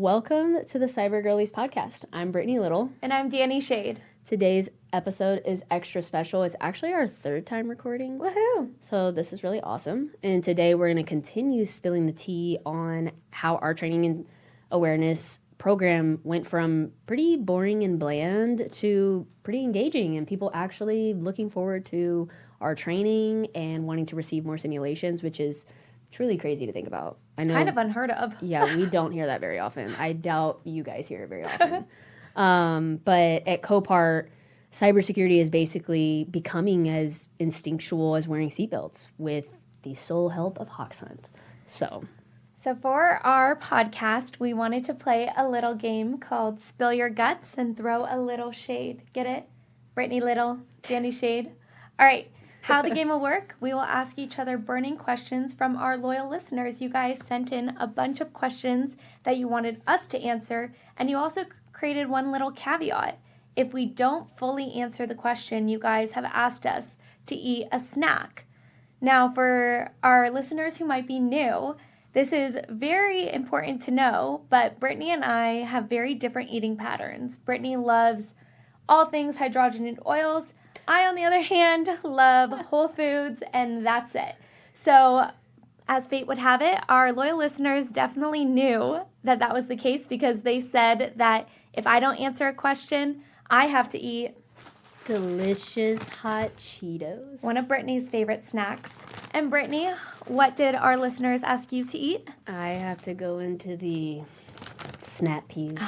Welcome to the Cyber Girlies Podcast. I'm Brittany Little. And I'm Dani Chade. Today's episode is extra special. It's actually our third time recording. Woohoo! So this is really awesome. And today we're going to continue spilling the tea on how our training and awareness program went from pretty boring and bland to pretty engaging and people actually looking forward to our training and wanting to receive more simulations, which is truly crazy to think about. I know, kind of unheard of. Yeah, we don't hear that very often. I doubt you guys hear it very often. But at Copart, cybersecurity is basically becoming as instinctual as wearing seatbelts with the sole help of Hoxhunt. So for our podcast, we wanted to play a little game called Spill Your Guts and Throw a Little Shade. Get it? Brittany Little, Dani Shade. All right. How the game will work, we will ask each other burning questions from our loyal listeners. You guys sent in a bunch of questions that you wanted us to answer, and you also created one little caveat. If we don't fully answer the question, you guys have asked us to eat a snack. Now, for our listeners who might be new, this is very important to know, but Brittany and I have very different eating patterns. Brittany loves all things hydrogenated oils. I, on the other hand, love whole foods, and that's it. So, as fate would have it, our loyal listeners definitely knew that that was the case because they said that if I don't answer a question, I have to eat delicious hot Cheetos. One of Brittany's favorite snacks. And Brittany, what did our listeners ask you to eat? I have to go into the snap peas,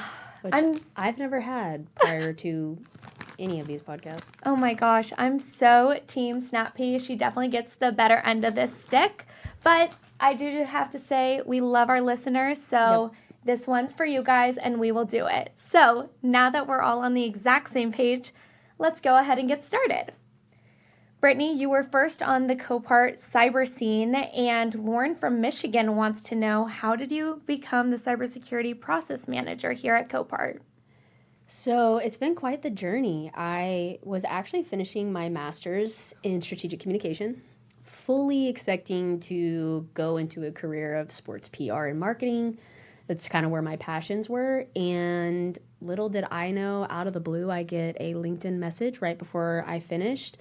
which I've never had prior to any of these podcasts. Oh my gosh, I'm so team snap pea. She definitely gets the better end of this stick. But I do have to say we love our listeners, so This one's for you guys and we will do it. So now that we're all on the exact same page, let's go ahead and get started. Brittany, you were first on the Copart cyber scene, and Lauren from Michigan wants to know, how did you become the cybersecurity process manager here at Copart? So it's been quite the journey. I was actually finishing my master's in strategic communication, fully expecting to go into a career of sports PR and marketing. That's kind of where my passions were. And little did I know, out of the blue, I get a LinkedIn message right before I finished.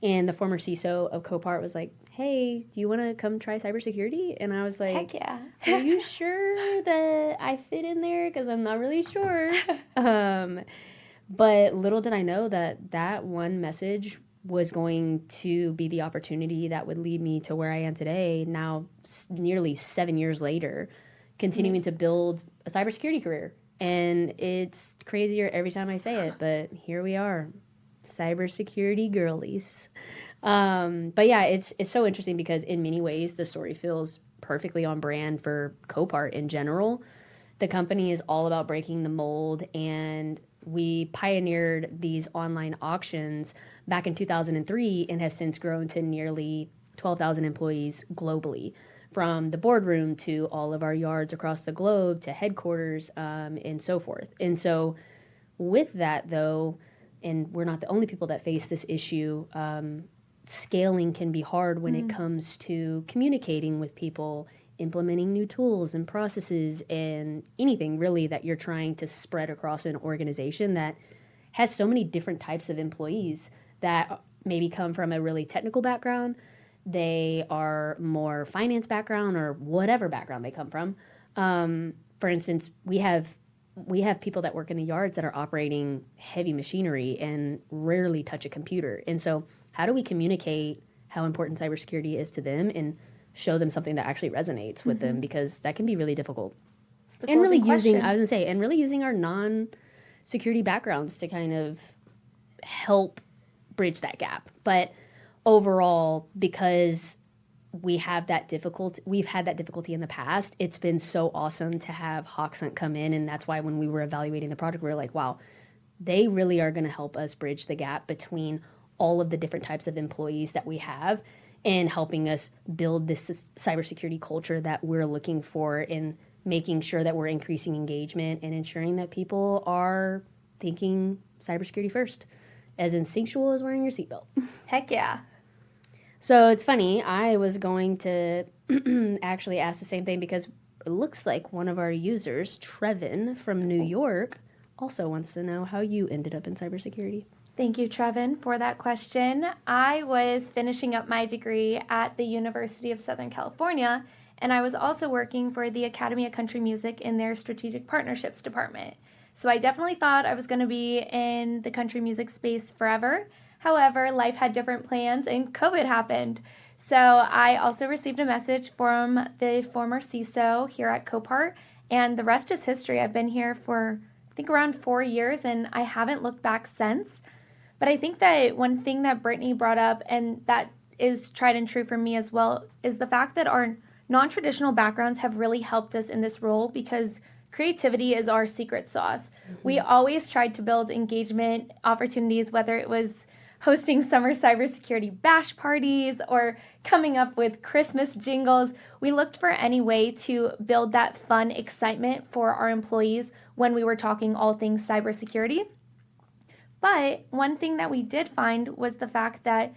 And the former CISO of Copart was like, hey, do you want to come try cybersecurity? And I was like, heck yeah. Are you sure that I fit in there? Because I'm not really sure. But little did I know that one message was going to be the opportunity that would lead me to where I am today, now nearly 7 years later, continuing to build a cybersecurity career. And it's crazier every time I say it, but here we are, cybersecurity girlies. But yeah, it's so interesting because in many ways the story feels perfectly on brand for Copart in general. The company is all about breaking the mold, and we pioneered these online auctions back in 2003 and have since grown to nearly 12,000 employees globally, from the boardroom to all of our yards across the globe to headquarters, and so forth. And so with that, though, and we're not the only people that face this issue, scaling can be hard when it comes to communicating with people, implementing new tools and processes, and anything really that you're trying to spread across an organization that has so many different types of employees that maybe come from a really technical background. They are more finance background or whatever background they come from. For instance, we have people that work in the yards that are operating heavy machinery and rarely touch a computer. And so how do we communicate how important cybersecurity is to them and show them something that actually resonates with them? Because that can be really difficult. And really using our non-security backgrounds to kind of help bridge that gap. But overall, because we've had that difficulty in the past, it's been so awesome to have Hoxhunt come in. And that's why when we were evaluating the product, we were like, wow, they really are going to help us bridge the gap between all of the different types of employees that we have and helping us build this cybersecurity culture that we're looking for, in making sure that we're increasing engagement and ensuring that people are thinking cybersecurity first, as instinctual as wearing your seatbelt. Heck yeah. So it's funny, I was going to actually ask the same thing because it looks like one of our users, Trevin from New York, also wants to know how you ended up in cybersecurity. Thank you, Trevin, for that question. I was finishing up my degree at the University of Southern California, and I was also working for the Academy of Country Music in their Strategic Partnerships department. So I definitely thought I was going to be in the country music space forever. However, life had different plans and COVID happened. So I also received a message from the former CISO here at Copart, and the rest is history. I've been here for, I think, around 4 years, and I haven't looked back since. But I think that one thing that Brittany brought up, and that is tried and true for me as well, is the fact that our non-traditional backgrounds have really helped us in this role because creativity is our secret sauce. Mm-hmm. We always tried to build engagement opportunities, whether it was hosting summer cybersecurity bash parties or coming up with Christmas jingles. We looked for any way to build that fun excitement for our employees when we were talking all things cybersecurity. But one thing that we did find was the fact that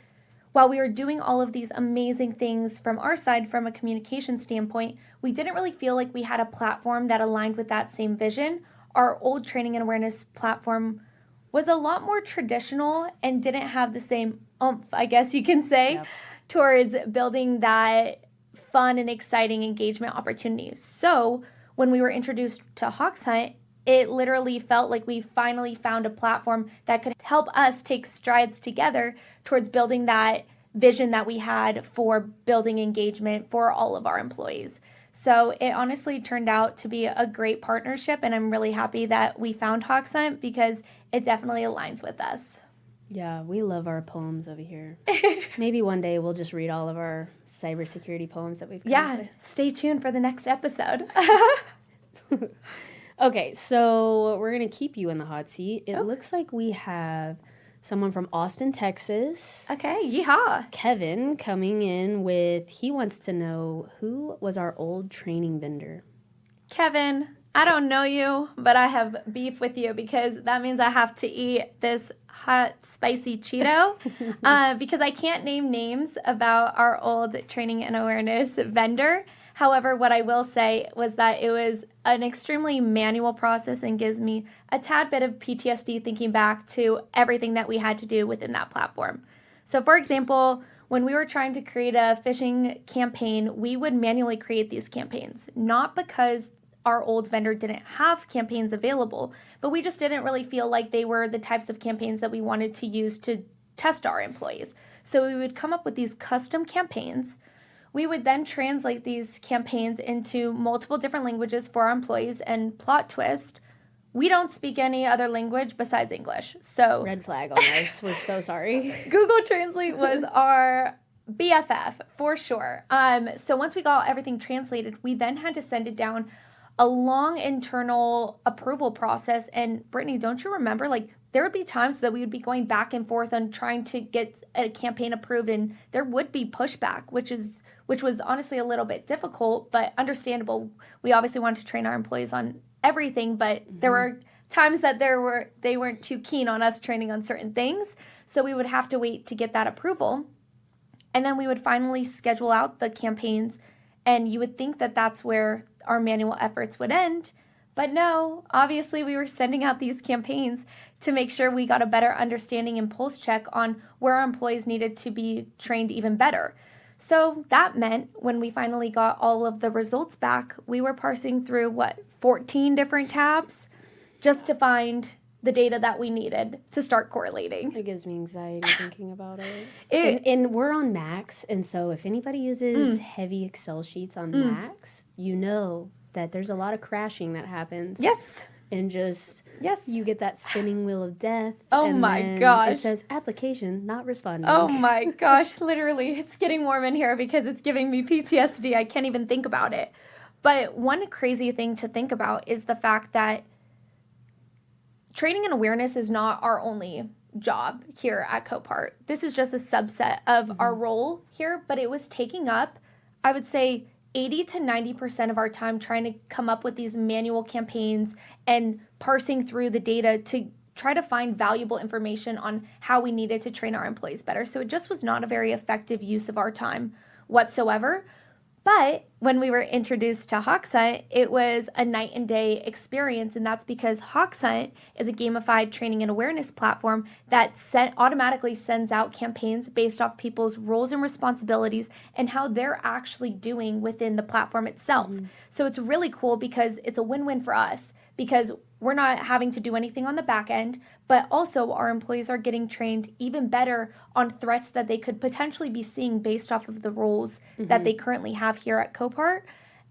while we were doing all of these amazing things from our side, from a communication standpoint, we didn't really feel like we had a platform that aligned with that same vision. Our old training and awareness platform was a lot more traditional and didn't have the same oomph, I guess you can say, towards building that fun and exciting engagement opportunities. So when we were introduced to Hoxhunt, it literally felt like we finally found a platform that could help us take strides together towards building that vision that we had for building engagement for all of our employees. So it honestly turned out to be a great partnership, and I'm really happy that we found Hoxhunt because it definitely aligns with us. Yeah, we love our poems over here. Maybe one day we'll just read all of our cybersecurity poems that we've come up with. Stay tuned for the next episode. Okay, so we're going to keep you in the hot seat. It looks like we have someone from Austin, Texas. Okay, yeehaw. Kevin coming in with, he wants to know who was our old training vendor. Kevin, I don't know you, but I have beef with you because that means I have to eat this hot, spicy Cheeto because I can't name names about our old training and awareness vendor. However, what I will say was that it was an extremely manual process and gives me a tad bit of PTSD thinking back to everything that we had to do within that platform. So, for example, when we were trying to create a phishing campaign, we would manually create these campaigns, not because our old vendor didn't have campaigns available, but we just didn't really feel like they were the types of campaigns that we wanted to use to test our employees. So we would come up with these custom campaigns. We would then translate these campaigns into multiple different languages for our employees, and plot twist, we don't speak any other language besides English. So red flag on us. We're so sorry. Google Translate was our BFF for sure. So once we got everything translated, we then had to send it down a long internal approval process. And Brittany, don't you remember, like, there would be times that we would be going back and forth on trying to get a campaign approved, and there would be pushback, which was honestly a little bit difficult, but understandable. We obviously wanted to train our employees on everything, but there were times that they weren't too keen on us training on certain things, so we would have to wait to get that approval. And then we would finally schedule out the campaigns, and you would think that that's where our manual efforts would end. But no, obviously we were sending out these campaigns to make sure we got a better understanding and pulse check on where our employees needed to be trained even better. So that meant when we finally got all of the results back, we were parsing through, 14 different tabs just to find the data that we needed to start correlating. It gives me anxiety thinking about it. And we're on Macs, and so if anybody uses heavy Excel sheets on Macs, you know that there's a lot of crashing that happens. Yes. And you get that spinning wheel of death. Oh my gosh. It says application not responding. Oh my gosh, literally. It's getting warm in here because it's giving me PTSD. I can't even think about it. But one crazy thing to think about is the fact that training and awareness is not our only job here at Copart. This is just a subset of our role here, but it was taking up, I would say, 80 to 90% of our time trying to come up with these manual campaigns and parsing through the data to try to find valuable information on how we needed to train our employees better. So it just was not a very effective use of our time whatsoever. But when we were introduced to Hoxhunt, it was a night and day experience, and that's because Hoxhunt is a gamified training and awareness platform that automatically sends out campaigns based off people's roles and responsibilities and how they're actually doing within the platform itself. So it's really cool because it's a win-win for us, because we're not having to do anything on the back end, but also our employees are getting trained even better on threats that they could potentially be seeing based off of the roles that they currently have here at Copart.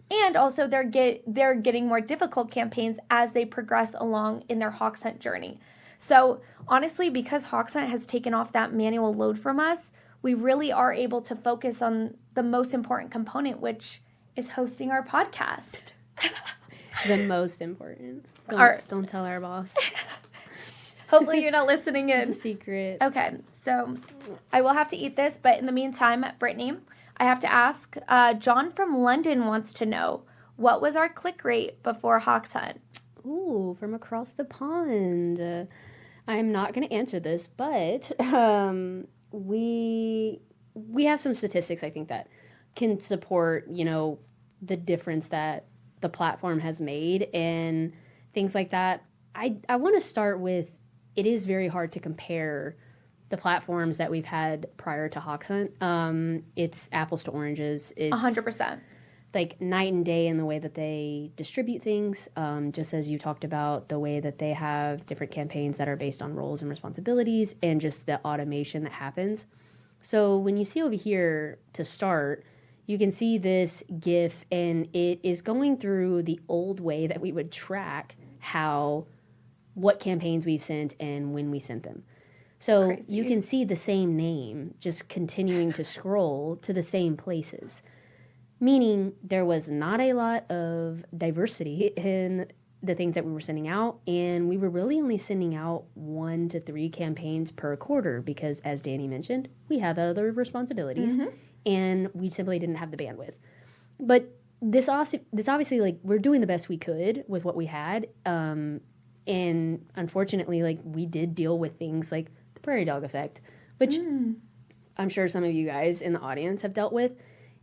And also they're getting more difficult campaigns as they progress along in their Hoxhunt journey. So honestly, because Hoxhunt has taken off that manual load from us, we really are able to focus on the most important component, which is hosting our podcast. The most important. Don't tell our boss. Hopefully you're not listening in. It's a secret. Okay, so I will have to eat this, but in the meantime, Brittany, I have to ask, John from London wants to know, what was our click rate before Hoxhunt? Ooh, from across the pond. I'm not going to answer this, but we have some statistics, I think, that can support, the difference that the platform has made and things like that. I want to start with, it is very hard to compare the platforms that we've had prior to Hoxhunt. It's apples to oranges. It's 100%. like night and day in the way that they distribute things, just as you talked about the way that they have different campaigns that are based on roles and responsibilities and just the automation that happens. So when you see over here to start, you can see this GIF, and it is going through the old way that we would track what campaigns we've sent and when we sent them. So Crazy. You can see the same name just continuing to scroll to the same places, meaning there was not a lot of diversity in the things that we were sending out, and we were really only sending out 1 to 3 campaigns per quarter because, as Dani mentioned, we have other responsibilities, and we simply didn't have the bandwidth. But this obviously, like, we're doing the best we could with what we had, and unfortunately, like, we did deal with things like the prairie dog effect, which I'm sure some of you guys in the audience have dealt with.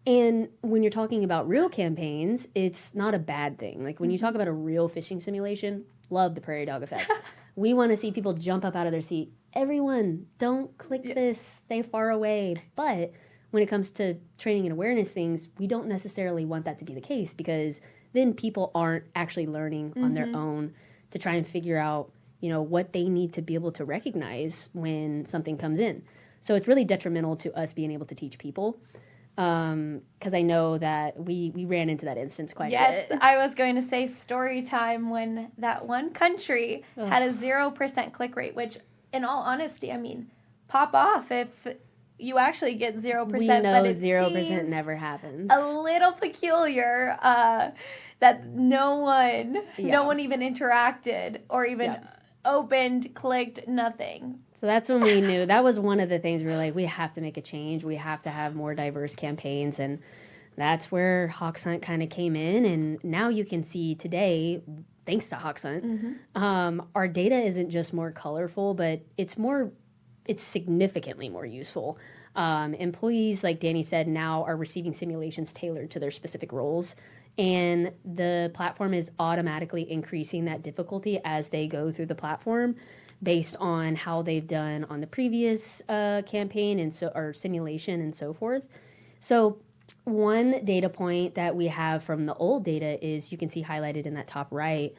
And when you're talking about real campaigns, it's not a bad thing. Like, when you talk about a real phishing simulation, love the prairie dog effect. We want to see people jump up out of their seat. Everyone, don't click this, stay far away. But when it comes to training and awareness things, we don't necessarily want that to be the case, because then people aren't actually learning on their own to try and figure out, what they need to be able to recognize when something comes in. So it's really detrimental to us being able to teach people. Because I know that we ran into that instance quite a bit. Yes, I was going to say story time when that one country had a 0% click rate, which, in all honesty, I mean, pop off if you actually get 0%. We know but it 0% never happens. A little peculiar that no one even interacted or even opened, clicked, nothing. So that's when we knew. That was one of the things we were like, we have to make a change. We have to have more diverse campaigns. And that's where Hoxhunt kind of came in. And now you can see today, thanks to Hoxhunt, our data isn't just more colorful, but it's significantly more useful. Employees, like Dani said, now are receiving simulations tailored to their specific roles. And the platform is automatically increasing that difficulty as they go through the platform, based on how they've done on the previous campaign or simulation and so forth. So one data point that we have from the old data is, you can see highlighted in that top right,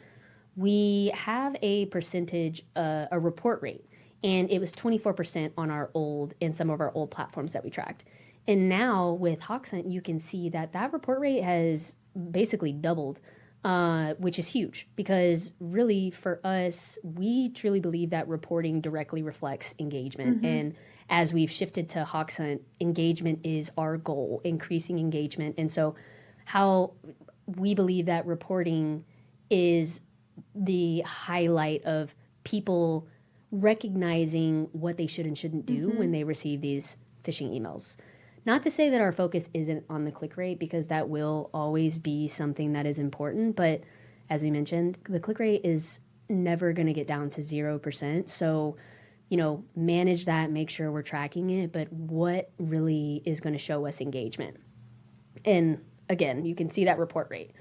we have a percentage, a report rate, and it was 24% in some of our old platforms that we tracked. And now with Hoxhunt, you can see that report rate has basically doubled, which is huge, because really for us, we truly believe that reporting directly reflects engagement. And as we've shifted to Hoxhunt, engagement is our goal, increasing engagement. And so how we believe that reporting is the highlight of people recognizing what they should and shouldn't do when they receive these phishing emails. Not to say that our focus isn't on the click rate, because that will always be something that is important. But as we mentioned, the click rate is never going to get down to 0%. So, manage that, make sure we're tracking it. But what really is going to show us engagement? And again, you can see that report rate.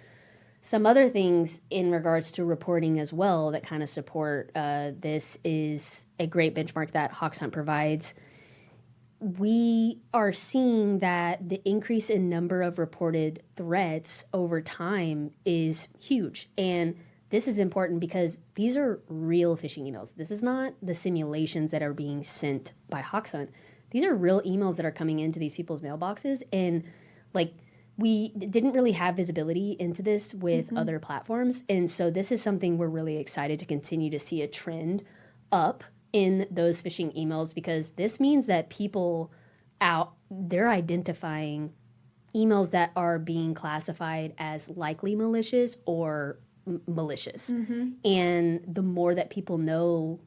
Some other things in regards to reporting as well that kind of support this is a great benchmark that Hoxhunt provides. We are seeing that the increase in number of reported threats over time is huge. And this is important because these are real phishing emails. This is not the simulations that are being sent by Hoxhunt. These are real emails that are coming into these people's mailboxes. And like, we didn't really have visibility into this with other platforms. And so this is something we're really excited to continue to see a trend up in those phishing emails, because this means that people they're identifying emails that are being classified as likely malicious or malicious. And the more that people know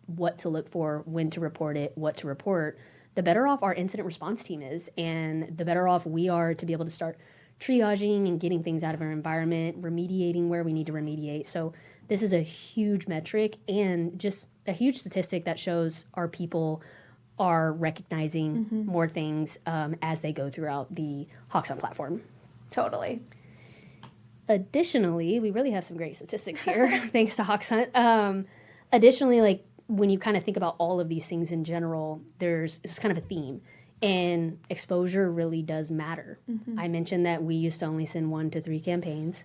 what to look for, when to report it, what to report, the better off our incident response team is, and the better off we are to be able to start triaging and getting things out of our environment, remediating where we need to remediate. So this is a huge metric and just a huge statistic that shows our people are recognizing more things as they go throughout the Hoxhunt platform. Totally. Additionally, we really have some great statistics here, thanks to Hoxhunt. Additionally, like, when you kind of think about all of these things in general, it's kind of a theme, and exposure really does matter. I mentioned that we used to only send 1 to 3 campaigns.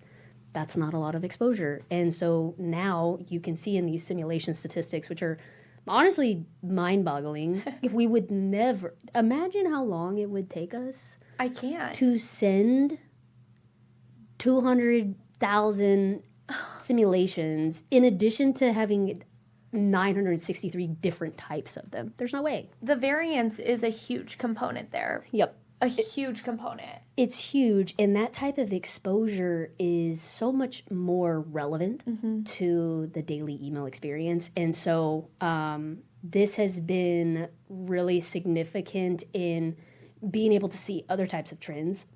That's not a lot of exposure. And so now you can see in these simulation statistics, which are honestly mind-boggling, we would never imagine how long it would take us I can't. to send 200,000 simulations in addition to having 963 different types of them. There's no way. The variance is a huge component there. Yep. A huge component. It's huge, and that type of exposure is so much more relevant to the daily email experience. And so this has been really significant in being able to see other types of trends.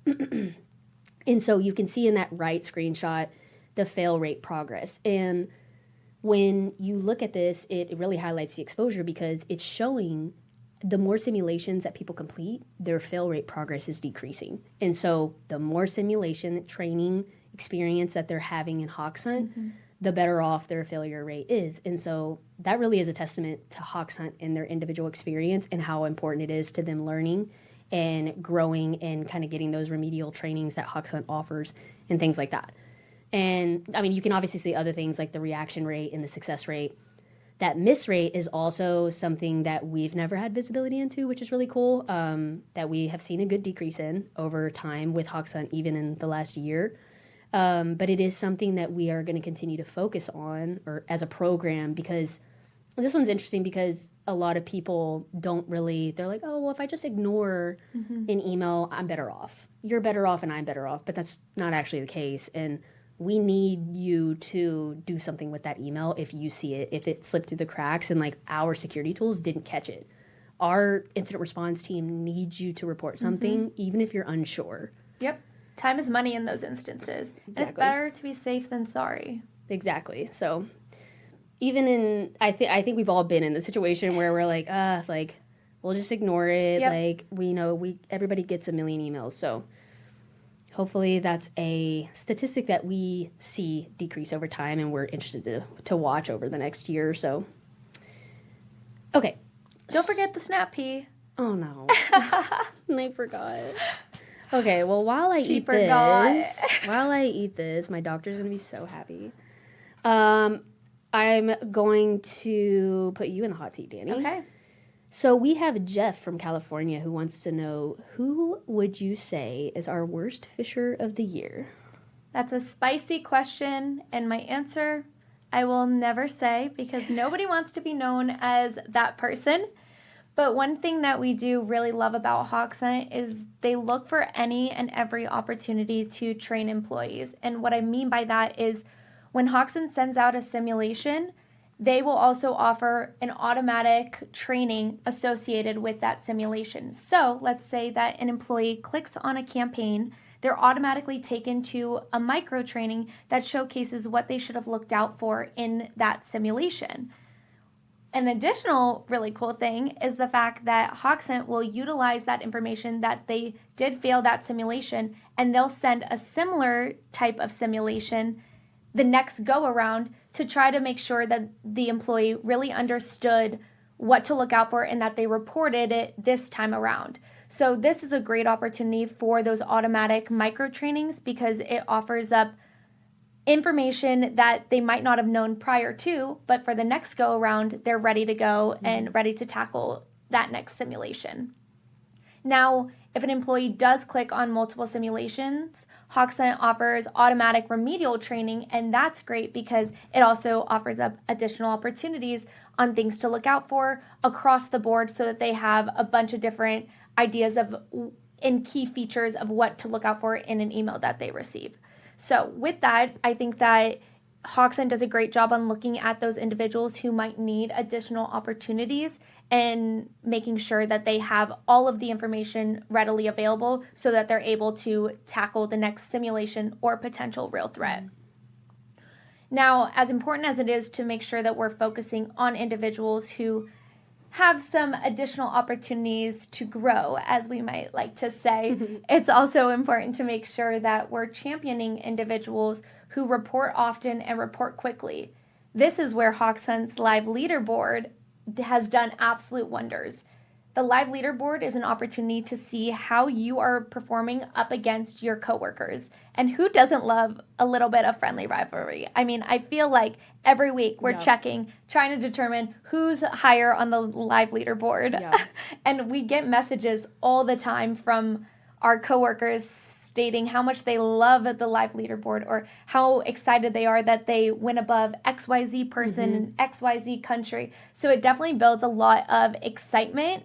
And so you can see in that right screenshot the fail rate progress. And when you look at this, it really highlights the exposure, because it's showing the more simulations that people complete, their fail rate progress is decreasing. And so the more simulation training experience that they're having in Hoxhunt, the better off their failure rate is. And so that really is a testament to Hoxhunt and their individual experience and how important it is to them learning and growing and kind of getting those remedial trainings that Hoxhunt offers and things like that. And I mean, you can obviously see other things like the reaction rate and the success rate. That miss rate is also something that we've never had visibility into, which is really cool, that we have seen a good decrease in over time with Hoxhunt, even in the last year. But it is something that we are going to continue to focus on, or as a program, because this one's interesting, because a lot of people don't really, they're like, oh, well, if I just ignore an email, I'm better off. You're better off and I'm better off. But that's not actually the case. And we need you to do something with that email if you see it, if it slipped through the cracks and like our security tools didn't catch it. Our incident response team needs you to report something, even if you're unsure. Yep. Time is money in those instances. Exactly. And it's better to be safe than sorry. Exactly. So even in, I think we've all been in the situation where we're like, we'll just ignore it. Yep. Like, everybody gets a million emails. So hopefully that's a statistic that we see decrease over time, and we're interested to watch over the next year or so. Okay. Don't forget the snap pea. Oh, no. I forgot. Okay, well, while I eat this, my doctor's going to be so happy. I'm going to put you in the hot seat, Dani. Okay. So we have Jeff from California who wants to know, who would you say is our worst fisher of the year? That's a spicy question, and my answer, I will never say, because nobody wants to be known as that person. But one thing that we do really love about Hoxhunt is they look for any and every opportunity to train employees. And what I mean by that is when Hoxhunt sends out a simulation, they will also offer an automatic training associated with that simulation. So let's say that an employee clicks on a campaign, they're automatically taken to a micro training that showcases what they should have looked out for in that simulation. An additional really cool thing is the fact that Hoxhunt will utilize that information that they did fail that simulation, and they'll send a similar type of simulation the next go around to try to make sure that the employee really understood what to look out for and that they reported it this time around. So this is a great opportunity for those automatic micro trainings because it offers up information that they might not have known prior to, but for the next go around, they're ready to go and ready to tackle that next simulation. Now, if an employee does click on multiple simulations, Hoxhunt offers automatic remedial training, and that's great because it also offers up additional opportunities on things to look out for across the board so that they have a bunch of different ideas of and key features of what to look out for in an email that they receive. So with that, I think that Hoxhunt does a great job on looking at those individuals who might need additional opportunities and making sure that they have all of the information readily available so that they're able to tackle the next simulation or potential real threat. Now, as important as it is to make sure that we're focusing on individuals who have some additional opportunities to grow, as we might like to say, it's also important to make sure that we're championing individuals who report often and report quickly. This is where Hoxhunt's live leaderboard has done absolute wonders. The live leaderboard is an opportunity to see how you are performing up against your coworkers. And who doesn't love a little bit of friendly rivalry? I mean, I feel like every week we're checking, trying to determine who's higher on the live leaderboard. And we get messages all the time from our coworkers stating how much they love the live leaderboard or how excited they are that they went above XYZ person in XYZ country. So it definitely builds a lot of excitement,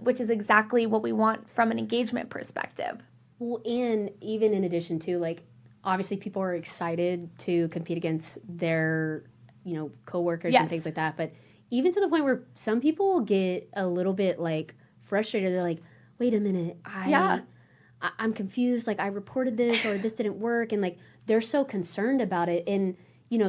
which is exactly what we want from an engagement perspective. Well, and even in addition to, like, obviously people are excited to compete against their, coworkers and things like that. But even to the point where some people get a little bit, like, frustrated. They're like, wait a minute, I'm confused. Like, I reported this or this didn't work. And, like, they're so concerned about it. And,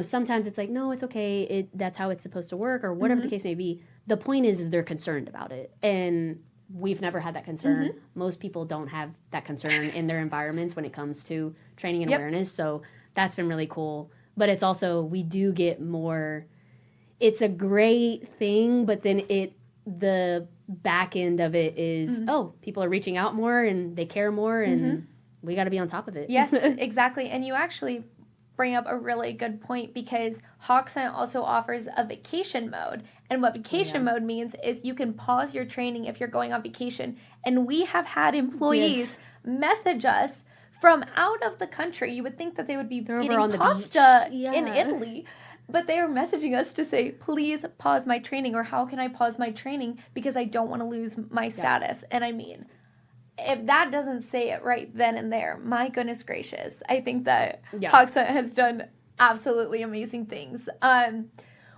sometimes it's like, no, it's okay. That's how it's supposed to work or whatever the case may be. The point is they're concerned about it. And we've never had that concern. Most people don't have that concern in their environments when it comes to training and awareness. So that's been really cool. But it's also, we do get more, it's a great thing, but then the back end of it is, people are reaching out more and they care more and we got to be on top of it. Yes, exactly. And you actually bring up a really good point because Hoxhunt also offers a vacation mode. And what vacation mode means is you can pause your training if you're going on vacation. And we have had employees message us from out of the country. You would think that they would be eating pasta in Italy. But they are messaging us to say, please pause my training, or how can I pause my training because I don't want to lose my status. And I mean, if that doesn't say it right then and there, my goodness gracious, I think that Hoxhunt has done absolutely amazing things.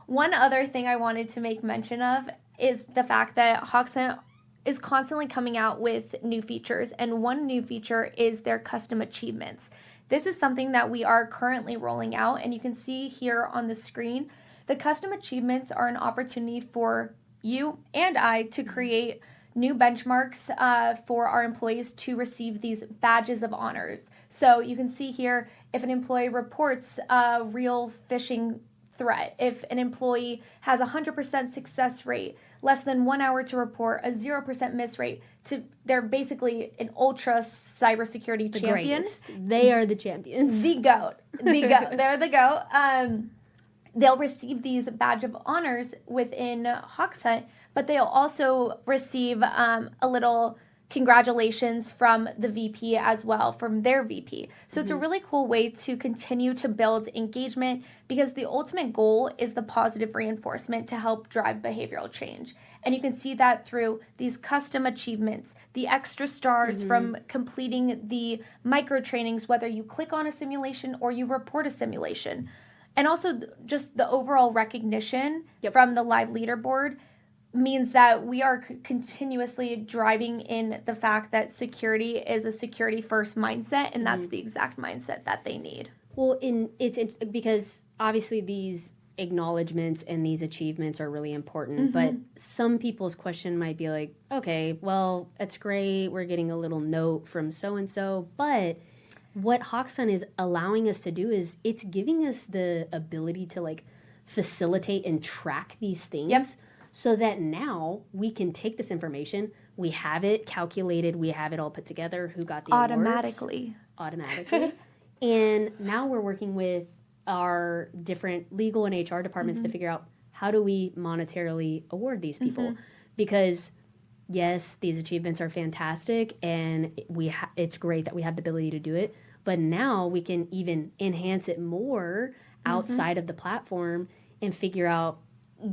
One other thing I wanted to make mention of is the fact that Hoxhunt is constantly coming out with new features, and one new feature is their custom achievements. This is something that we are currently rolling out, and you can see here on the screen, the custom achievements are an opportunity for you and I to create new benchmarks for our employees to receive these badges of honors. So you can see here, if an employee reports a real phishing threat, if an employee has a 100% success rate, less than 1 hour to report, a 0% miss rate, they're basically an ultra cybersecurity champion. Greatest. They are the champions. The GOAT. They're the GOAT. They'll receive these badge of honors within Hoxhunt, but they'll also receive a little congratulations from the VP as well, from their VP. So it's a really cool way to continue to build engagement because the ultimate goal is the positive reinforcement to help drive behavioral change. And you can see that through these custom achievements, the extra stars from completing the micro trainings, whether you click on a simulation or you report a simulation. And also just the overall recognition from the live leaderboard means that we are continuously driving in the fact that security is a security first mindset, and that's the exact mindset that they need. Well, it's because obviously these acknowledgments and these achievements are really important, but some people's question might be like, okay, well, that's great. We're getting a little note from so-and-so, but what Hoxhunt is allowing us to do is it's giving us the ability to like facilitate and track these things so that now we can take this information, we have it calculated, we have it all put together, who got the automatically. And now we're working with our different legal and HR departments to figure out how do we monetarily award these people, because yes, these achievements are fantastic and it's great that we have the ability to do it, but now we can even enhance it more outside of the platform and figure out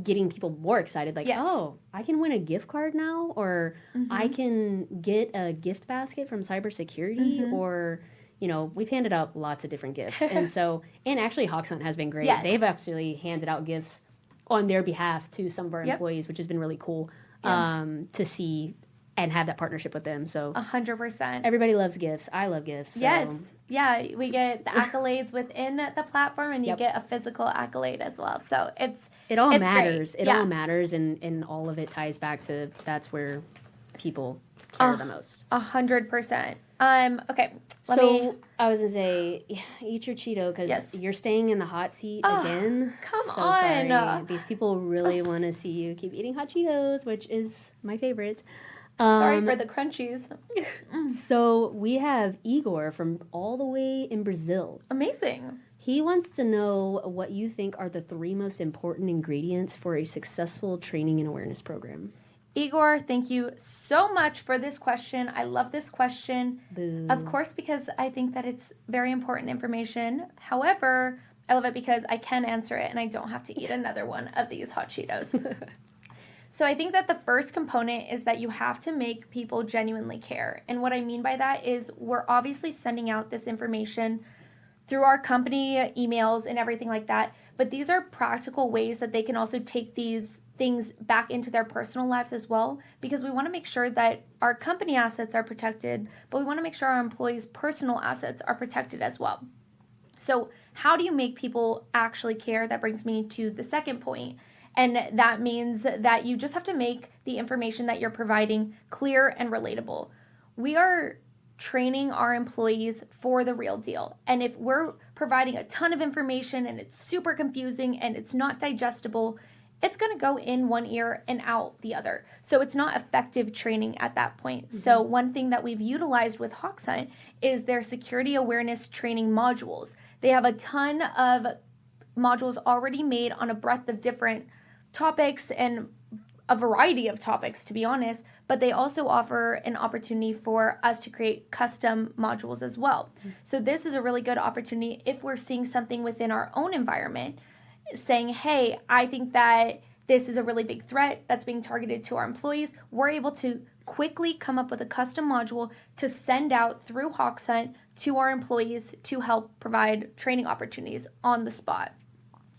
getting people more excited, like, oh, I can win a gift card now, or I can get a gift basket from cybersecurity, or you know, we've handed out lots of different gifts. And so, and actually Hoxhunt has been great. Yes. They've actually handed out gifts on their behalf to some of our employees, which has been really cool to see and have that partnership with them. So 100%. Everybody loves gifts. I love gifts. So. Yes. Yeah, we get the accolades within the platform, and you get a physical accolade as well. So it all it's matters. Great. It all matters, and all of it ties back to that's where people care the most. 100%. Okay. I was gonna say, eat your Cheeto because you're staying in the hot seat again. Come so on. Sorry. These people really want to see you keep eating hot Cheetos, which is my favorite. Sorry for the crunchies. So we have Igor from all the way in Brazil. Amazing. He wants to know what you think are the 3 most important ingredients for a successful training and awareness program. Igor, thank you so much for this question. I love this question. Boo. Of course, because I think that it's very important information. However, I love it because I can answer it and I don't have to eat another one of these hot Cheetos. So I think that the first component is that you have to make people genuinely care. And what I mean by that is we're obviously sending out this information through our company emails and everything like that. But these are practical ways that they can also take these things back into their personal lives as well, because we want to make sure that our company assets are protected, but we want to make sure our employees' personal assets are protected as well. So how do you make people actually care? That brings me to the second point. And that means that you just have to make the information that you're providing clear and relatable. We are training our employees for the real deal. And if we're providing a ton of information and it's super confusing and it's not digestible, it's going to go in one ear and out the other. So it's not effective training at that point. Mm-hmm. So one thing that we've utilized with Hoxhunt is their security awareness training modules. They have a ton of modules already made on a breadth of different topics and a variety of topics, to be honest, but they also offer an opportunity for us to create custom modules as well. Mm-hmm. So this is a really good opportunity if we're seeing something within our own environment, saying, hey, I think that this is a really big threat that's being targeted to our employees. We're able to quickly come up with a custom module to send out through Hoxhunt to our employees to help provide training opportunities on the spot.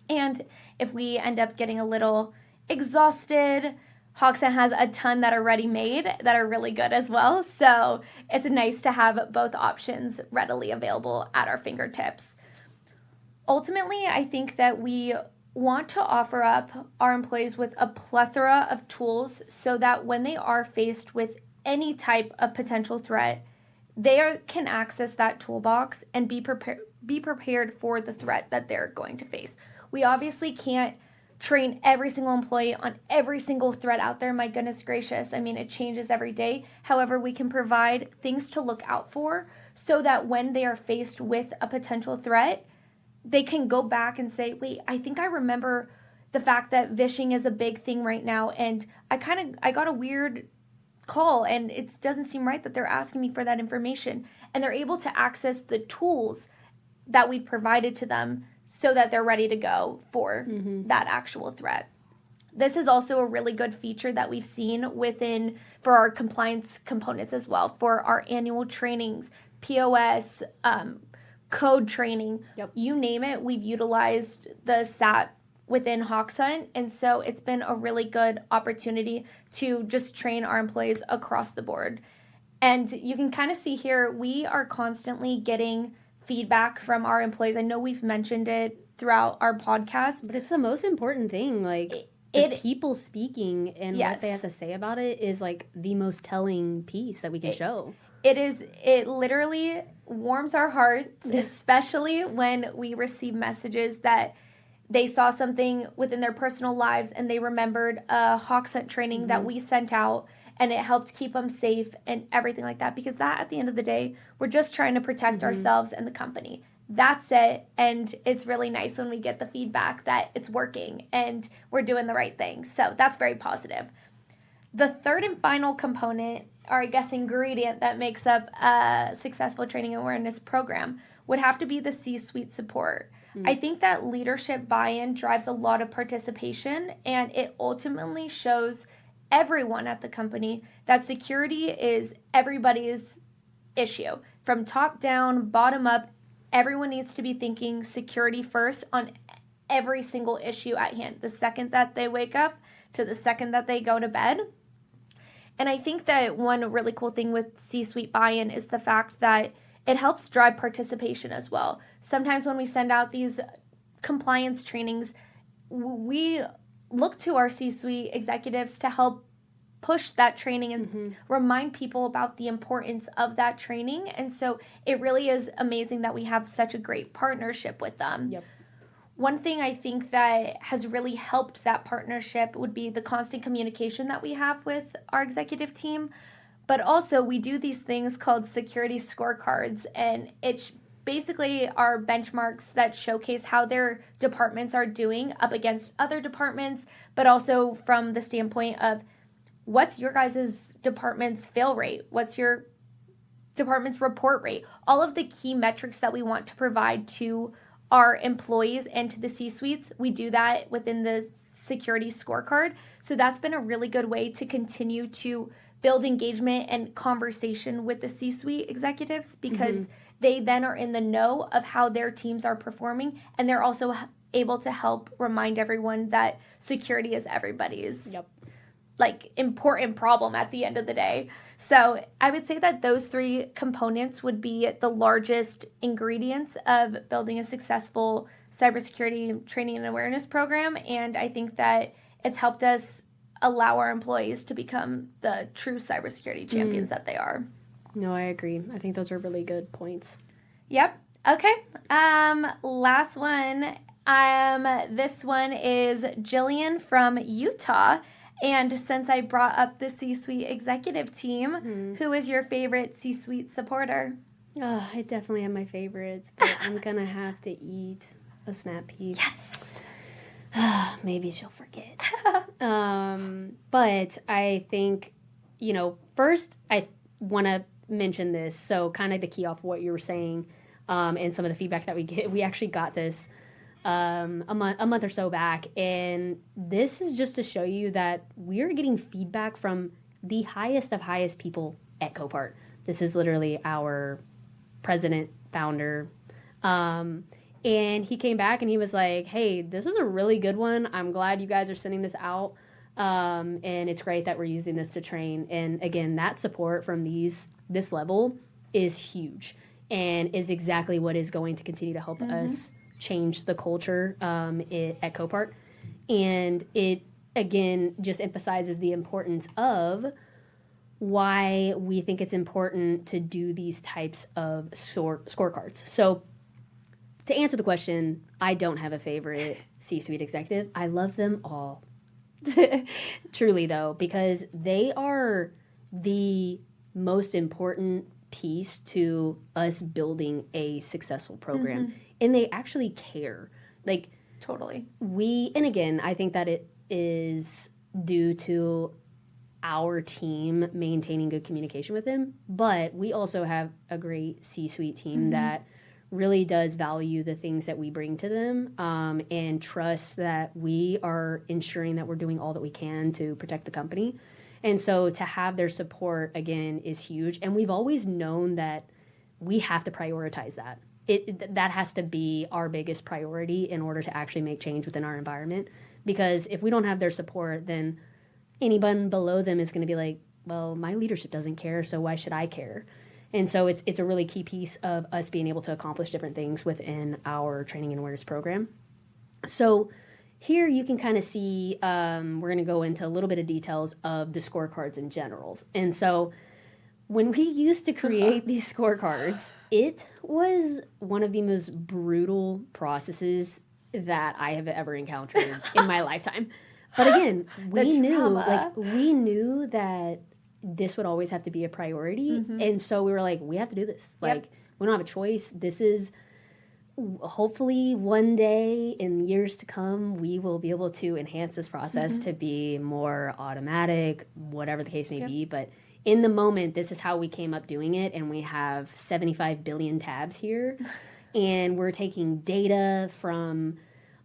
And if we end up getting a little exhausted, Hoxhunt has a ton that are ready made that are really good as well. So it's nice to have both options readily available at our fingertips. Ultimately, I think that we want to offer up our employees with a plethora of tools so that when they are faced with any type of potential threat, they can access that toolbox and be prepared for the threat that they're going to face. We obviously can't train every single employee on every single threat out there. My goodness gracious. I mean, it changes every day. However, we can provide things to look out for so that when they are faced with a potential threat, they can go back and say, wait, I think I remember the fact that phishing is a big thing right now. And I got a weird call and it doesn't seem right that they're asking me for that information. And they're able to access the tools that we've provided to them so that they're ready to go for that actual threat. This is also a really good feature that we've seen for our compliance components as well, for our annual trainings, POS, code training, you name it, we've utilized the SAT within Hoxhunt. And so it's been a really good opportunity to just train our employees across the board. And you can kind of see here, we are constantly getting feedback from our employees. I know we've mentioned it throughout our podcast. But it's the most important thing. Like, the people speaking and what they have to say about it is like the most telling piece that we can show. It literally warms our hearts, especially when we receive messages that they saw something within their personal lives and they remembered a Hoxhunt training that we sent out and it helped keep them safe and everything like that. Because that, at the end of the day, we're just trying to protect ourselves and the company. That's it. And it's really nice when we get the feedback that it's working and we're doing the right thing. So that's very positive. The third and final component, or I guess ingredient that makes up a successful training awareness program, would have to be the C-suite support. I think that leadership buy-in drives a lot of participation, and it ultimately shows everyone at the company that security is everybody's issue. From top down, bottom up, everyone needs to be thinking security first on every single issue at hand, the second that they wake up to the second that they go to bed. And I think that one really cool thing with C-suite buy-in is the fact that it helps drive participation as well. Sometimes when we send out these compliance trainings, we look to our C-suite executives to help push that training and remind people about the importance of that training. And so it really is amazing that we have such a great partnership with them. Yep. One thing I think that has really helped that partnership would be the constant communication that we have with our executive team. But also, we do these things called security scorecards, and it's basically our benchmarks that showcase how their departments are doing up against other departments, but also from the standpoint of what's your guys' department's fail rate? What's your department's report rate? All of the key metrics that we want to provide to our employees and to the C-suites, we do that within the security scorecard. So that's been a really good way to continue to build engagement and conversation with the C-suite executives, because they then are in the know of how their teams are performing, and they're also able to help remind everyone that security is everybody's like important problem at the end of the day. So I would say that those three components would be the largest ingredients of building a successful cybersecurity training and awareness program, and I think that it's helped us allow our employees to become the true cybersecurity champions that they are. No, I agree. I think those are really good points. Yep. Okay. Last one. This one is Jillian from Utah. And since I brought up the C-suite executive team, who is your favorite C-suite supporter? Oh, I definitely have my favorites, but I'm going to have to eat a snap peek. Yes. Maybe she'll forget. But I think, first I want to mention this. So kind of to key off what you were saying and some of the feedback that we get. We actually got this a month or so back. And this is just to show you that we're getting feedback from the highest of highest people at Copart. This is literally our president, founder, and he came back and he was like, hey, this is a really good one. I'm glad you guys are sending this out. And it's great that we're using this to train. And again, that support from this level is huge and is exactly what is going to continue to help us change the culture at Copart. And it, again, just emphasizes the importance of why we think it's important to do these types of scorecards. So to answer the question, I don't have a favorite C-suite executive. I love them all. Truly, though, because they are the most important piece to us building a successful program. And they actually care. Like, totally. And again, I think that it is due to our team maintaining good communication with them, but we also have a great C-suite team that really does value the things that we bring to them and trust that we are ensuring that we're doing all that we can to protect the company. And so to have their support, again, is huge. And we've always known that we have to prioritize that. That has to be our biggest priority in order to actually make change within our environment. Because if we don't have their support, then anyone below them is going to be like, well, my leadership doesn't care, so why should I care? And so it's a really key piece of us being able to accomplish different things within our training and awareness program. So here you can kind of see, we're going to go into a little bit of details of the scorecards in general. And so when we used to create these scorecards, it was one of the most brutal processes that I have ever encountered in my lifetime. But again, we knew that this would always have to be a priority. Mm-hmm. And so we were like, we have to do this. Like, we don't have a choice. This is hopefully one day in years to come, we will be able to enhance this process to be more automatic, whatever the case may be. But in the moment, this is how we came up doing it. And we have 75 billion tabs here. And we're taking data from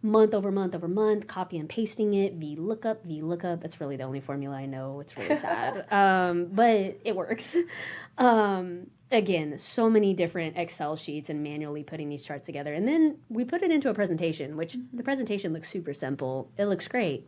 month over month over month, copy and pasting it, VLOOKUP. That's really the only formula I know. It's really sad. But it works. Again, so many different Excel sheets and manually putting these charts together. And then we put it into a presentation, which the presentation looks super simple. It looks great.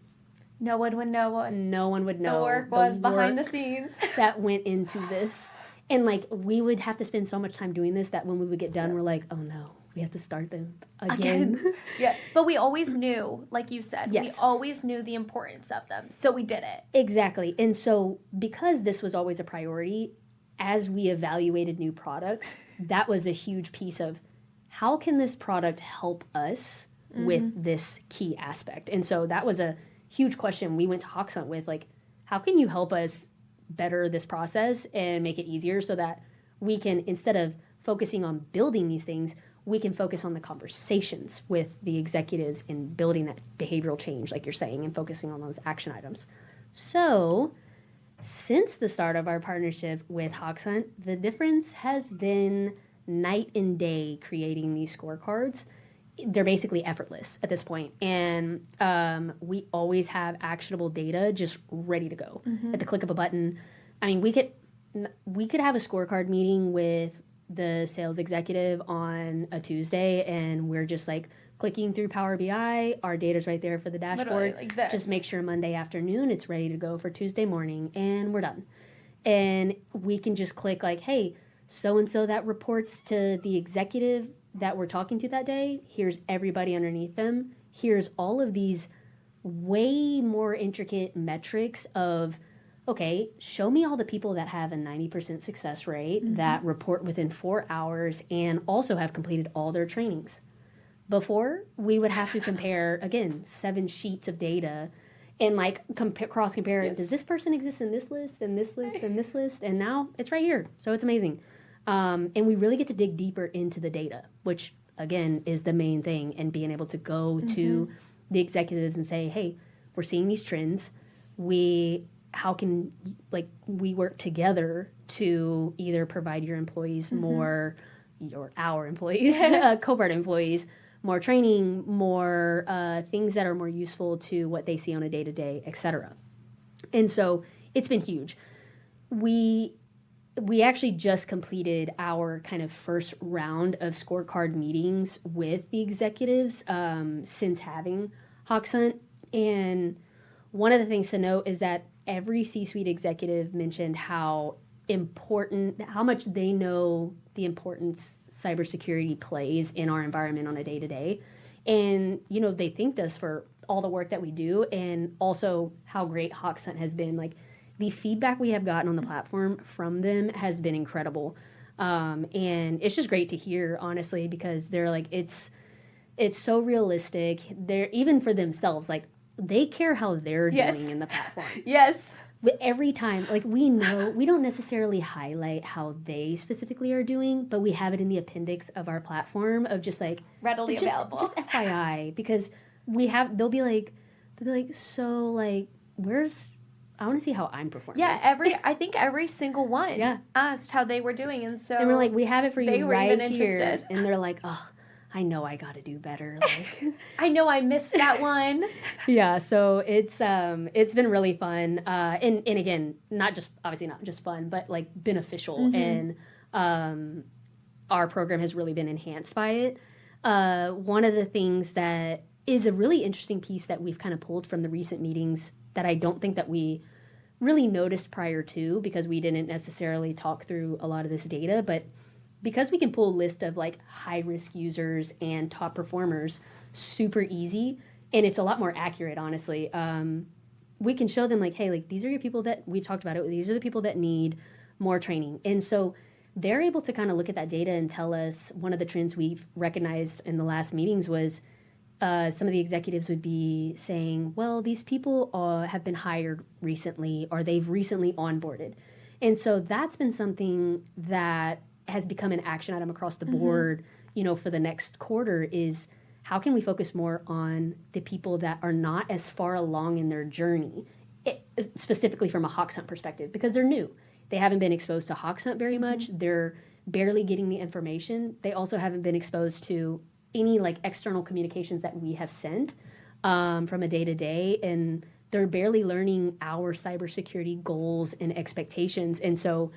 No one would know. No one would know. The work was behind the scenes. That went into this. And like, we would have to spend so much time doing this that when we would get done, we're like, oh no, we have to start them again. Yeah. But we always knew, like you said, we always knew the importance of them. So we did it. Exactly. And so because this was always a priority, as we evaluated new products, that was a huge piece of how can this product help us with this key aspect? And so that was a huge question we went to Hoxhunt with, like, how can you help us better this process and make it easier so that we can, instead of focusing on building these things, we can focus on the conversations with the executives and building that behavioral change, like you're saying, and focusing on those action items. So since the start of our partnership with Hoxhunt, the difference has been night and day creating these scorecards. They're basically effortless at this point. And we always have actionable data just ready to go at the click of a button. I mean, we could have a scorecard meeting with the sales executive on a Tuesday, and we're just like clicking through Power BI. Our data's right there for the dashboard. Like this. Just make sure Monday afternoon it's ready to go for Tuesday morning, and we're done. And we can just click like, hey, so-and-so that reports to the executive that we're talking to that day. Here's everybody underneath them. Here's all of these way more intricate metrics of, okay, show me all the people that have a 90% success rate, that report within 4 hours, and also have completed all their trainings. Before, we would have to compare, again, 7 sheets of data and like cross-compare. Yes. Does this person exist in this list, and this list, and this list? And now it's right here. So it's amazing. And we really get to dig deeper into the data, which, again, is the main thing. And being able to go to the executives and say, hey, we're seeing these trends. How can we work together to either provide your employees more, our employees, Copart employees, more training, more things that are more useful to what they see on a day-to-day, et cetera. And so it's been huge. We actually just completed our kind of first round of scorecard meetings with the executives since having Hoxhunt. And one of the things to note is that every C-suite executive mentioned how much they know the importance cybersecurity plays in our environment on a day-to-day. And, they thanked us for all the work that we do, and also how great Hoxhunt has been. Like, the feedback we have gotten on the platform from them has been incredible. And it's just great to hear, honestly, because they're like, it's so realistic. They're, even for themselves, like, they care how they're doing in the platform. Yes. But every time, like, we know, we don't necessarily highlight how they specifically are doing, but we have it in the appendix of our platform of just like readily available. Just FYI, because they'll be like, so like, I want to see how I'm performing. Yeah, I think every single one asked how they were doing, and we're like, we have it for you right here, interested. And they're like, oh, I know I got to do better. Like, I know I missed that one. Yeah, so it's been really fun, and again, not just fun, but like beneficial, and our program has really been enhanced by it. One of the things that is a really interesting piece that we've kind of pulled from the recent meetings that I don't think that we really noticed prior to, because we didn't necessarily talk through a lot of this data, but because we can pull a list of like high risk users and top performers, super easy, and it's a lot more accurate, honestly. We can show them like, hey, like these are your people that we've talked about it. These are the people that need more training. And so they're able to kind of look at that data and tell us one of the trends we've recognized in the last meetings was some of the executives would be saying, well, these people have been hired recently or they've recently onboarded. And so that's been something that has become an action item across the board, you know, for the next quarter is how can we focus more on the people that are not as far along in their journey, specifically from a Hoxhunt perspective, because they're new. They haven't been exposed to Hoxhunt very much. They're barely getting the information. They also haven't been exposed to any like external communications that we have sent from a day-to-day, and they're barely learning our cybersecurity goals and expectations. And so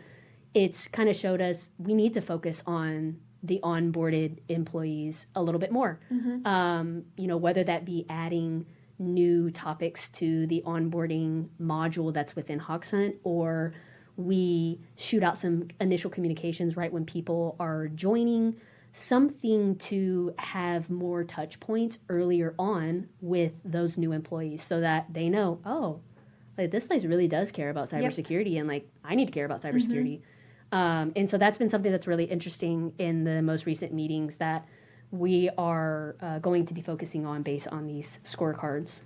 it's kind of showed us we need to focus on the onboarded employees a little bit more. You know, whether that be adding new topics to the onboarding module that's within Hoxhunt, or we shoot out some initial communications right when people are joining, something to have more touch points earlier on with those new employees so that they know, oh, like this place really does care about cybersecurity, and like I need to care about cybersecurity. And so that's been something that's really interesting in the most recent meetings that we are going to be focusing on based on these scorecards.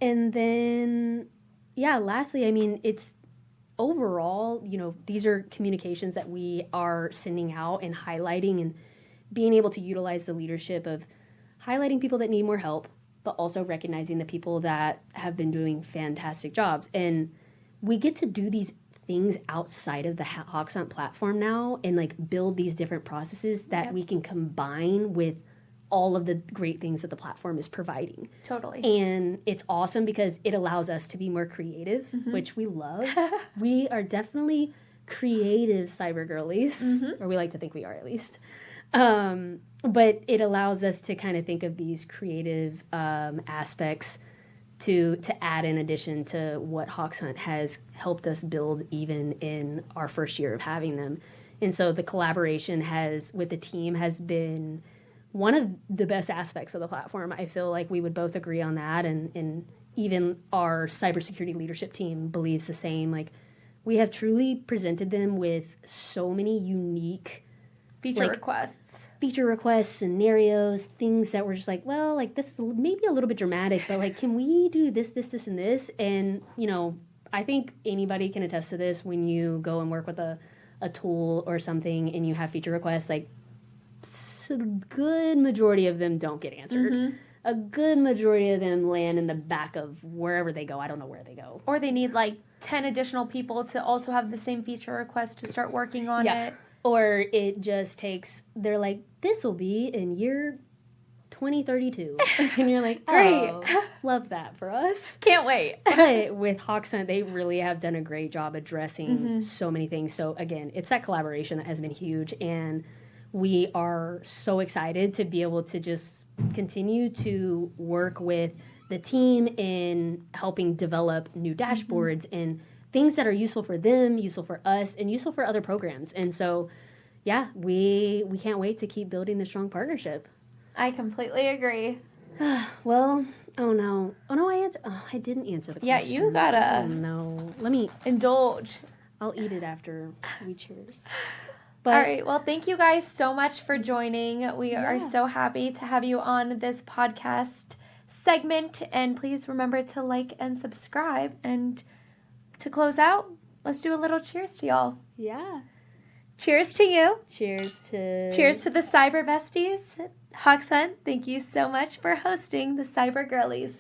And then, yeah, lastly, I mean, it's overall, you know, these are communications that we are sending out and highlighting and being able to utilize the leadership of highlighting people that need more help, but also recognizing the people that have been doing fantastic jobs. And we get to do these things outside of the Hoxhunt platform now and like build these different processes that we can combine with all of the great things that the platform is providing. Totally. And it's awesome because it allows us to be more creative, which we love. We are definitely creative cyber girlies, or we like to think we are at least. But it allows us to kind of think of these creative aspects to add in addition to what Hoxhunt has helped us build even in our first year of having them. And so the collaboration with the team has been one of the best aspects of the platform. I feel like we would both agree on that, and even our cybersecurity leadership team believes the same. Like, we have truly presented them with so many unique feature requests, scenarios, things that were just like, well, like this is maybe a little bit dramatic, but like, can we do this, and this? And, you know, I think anybody can attest to this when you go and work with a tool or something and you have feature requests, like a good majority of them don't get answered. A good majority of them land in the back of wherever they go. I don't know where they go. Or they need like 10 additional people to also have the same feature request to start working on it. Or it just takes, they're like, this will be in year 2032. And you're like, oh, great. Love that for us. Can't wait. But with Hoxhunt, they really have done a great job addressing so many things. So again, it's that collaboration that has been huge. And we are so excited to be able to just continue to work with the team in helping develop new dashboards and things that are useful for them, useful for us, and useful for other programs. And so, yeah, we can't wait to keep building this strong partnership. I completely agree. Well, oh no, I didn't answer the question. Yeah, you gotta. Oh no, let me indulge. I'll eat it after we cheers. But, all right. Well, thank you guys so much for joining. We are so happy to have you on this podcast segment. And please remember to like and subscribe. And to close out, let's do a little cheers to y'all. Yeah. Cheers to you. Cheers to the Cyber Besties. Hoxhunt, thank you so much for hosting the Cyber Girlies.